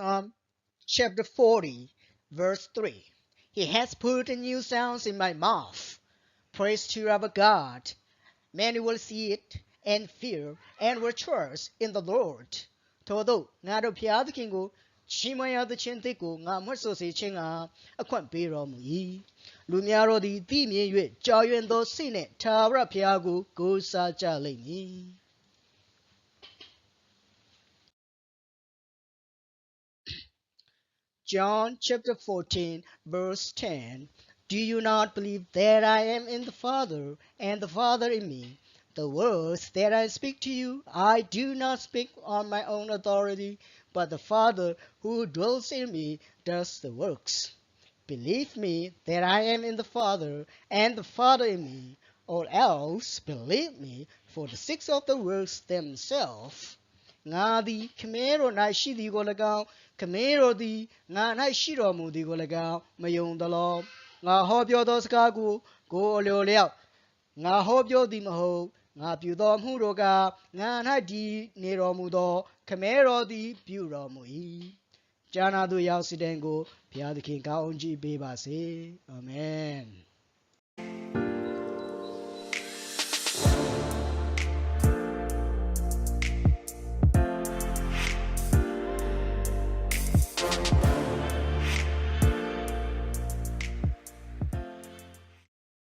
Psalm chapter 40, verse 3. He has put new sounds in my mouth. Praise to our God. Many will see it and fear and will trust in the Lord. ထို့သောငါတို့ဖျားသခင်ကိုချီးမွမ်းရသခြင်းသစ်ကိုငါမွတ်ဆိုစေခြင်းကအခွင့်ပေးတော်မူ၏လူများတို့သည်သိမြင်၍ကြောက်ရွံ့သောစိတ်နှင့်ထာဝရဘုရားကိုကိုးစားကြလိမ့်မည် John chapter 14 verse 10 Do you not believe that I am in the Father and the Father in me? The words that I speak to you, I do not speak on my own authority, but the Father who dwells in me does the works. Believe me that I am in the Father and the Father in me, or else believe me for the sake of the works themselves. ငါသည်ခမည်းတော်၌ရှိသည်ကို၎င်းခမည်းတော်သည်ငါ၌ရှိတော်မူသည်ကို၎င်းမယုံသလောငါဟောပြောသောစကားကိုအလိုလျောက်ငါဟောပြောသည်မဟုတ်ငါပြုသောမှုတို့ကငါ၌တည်နေတော်မူသောခမည်းတော်သည်ပြုတော်မူ၏ကြားနာသူရောက်စီတဲ့ကိုဘုရားသခင်ကောင်းချီးပေးပါစေအာမင်